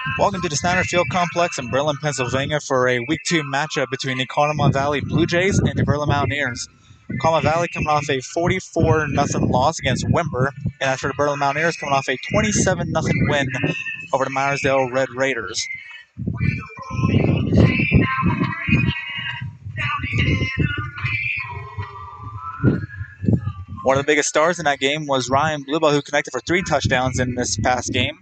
Welcome to the Snyder Field Complex in Berlin, Pennsylvania for a Week 2 matchup between the Conemaugh Valley Blue Jays and the Berlin Mountaineers. Conemaugh Valley coming off a 44-0 loss against Wimber, and as for the Berlin Mountaineers coming off a 27-0 win over the Meyersdale Red Raiders. One of the biggest stars in that game was Ryan Bluebell, who connected for 3 touchdowns in this past game.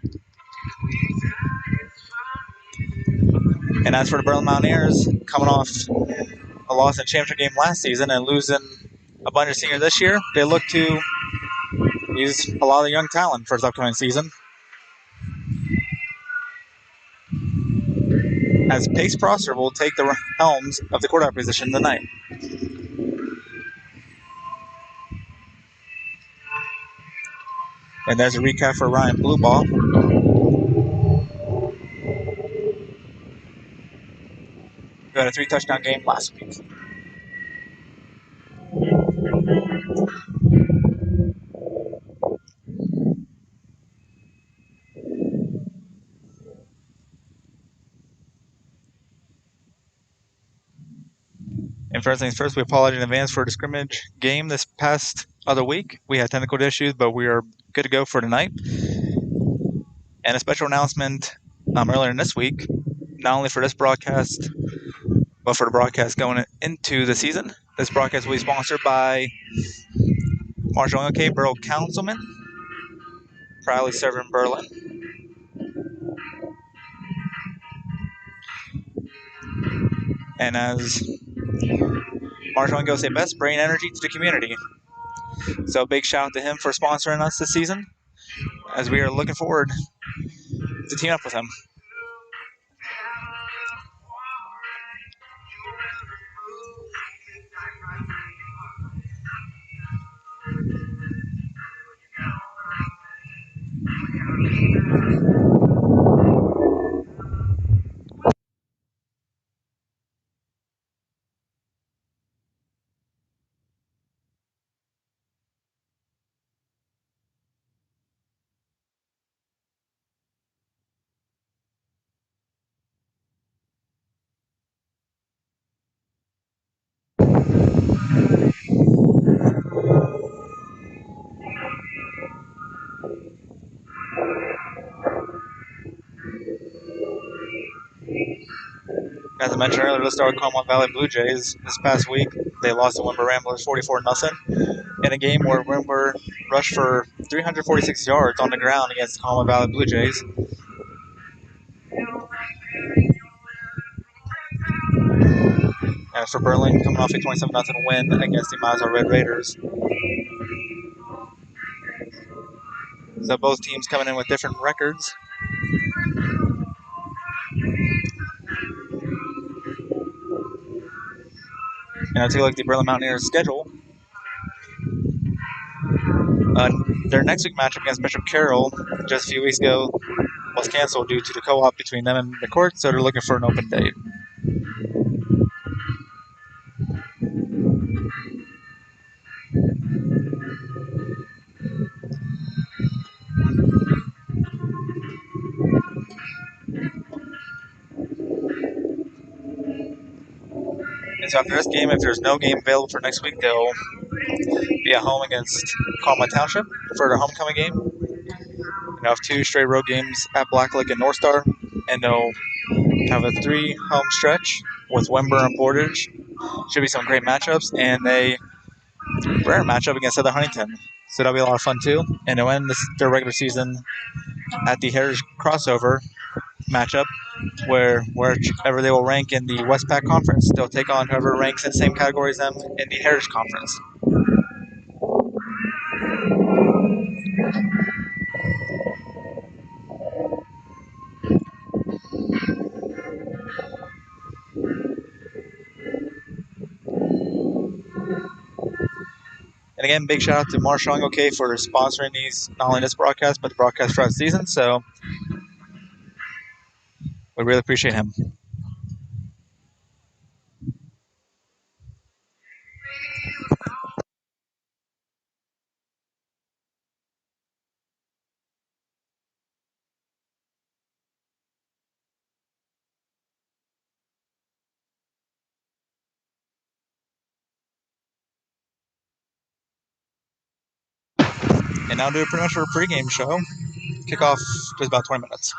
And as for the Berlin Mountaineers, coming off a loss in the championship game last season and losing a bunch of seniors this year, they look to use a lot of young talent for this upcoming season. As Pace Prosser will take the helms of the quarterback position tonight. And there's a recap for Ryan Blueball. Who had a 3-touchdown game last week. And first things first, we apologize in advance for the scrimmage game this past other week. We had technical issues, but we are good to go for tonight. And a special announcement earlier in this week, not only for this broadcast, but for the broadcast going into the season. This broadcast will be sponsored by Marshall OK, Borough Councilman, proudly serving Berlin. And as Marshall and Go say best, bringing energy to the community. So big shout out to him for sponsoring us this season, as we are looking forward to team up with him. As I mentioned earlier, let's start with Conemaugh Valley Blue Jays. This past week, they lost to Wimber Ramblers 44-0 in a game where Wimber rushed for 346 yards on the ground against the Conemaugh Valley Blue Jays. As for Berlin, coming off a 27-0 win against the Meyersdale Red Raiders. So both teams coming in with different records. And I'll take a look at the Berlin Mountaineers' schedule. Their next week matchup against Bishop Carroll just a few weeks ago was canceled due to the co-op between them and the court, so they're looking for an open date. And so after this game, if there's no game available for next week, they'll be at home against Conemaugh Township for their homecoming game. They'll have 2 straight road games at Black Lake and North Star, and they'll have a 3 home stretch with Wimber and Portage. Should be some great matchups, and a rare matchup against Southern Huntington. So that'll be a lot of fun too. And they'll end their regular season at the Heritage Crossover matchup, where wherever they will rank in the Westpac Conference, they'll take on whoever ranks in the same category as them in the Heritage Conference. And again, big shout out to Marshall OK for sponsoring these, not only this broadcast, but the broadcast throughout the season. So we really appreciate him. And now do pretty much our pregame show. Kickoff just about 20 minutes.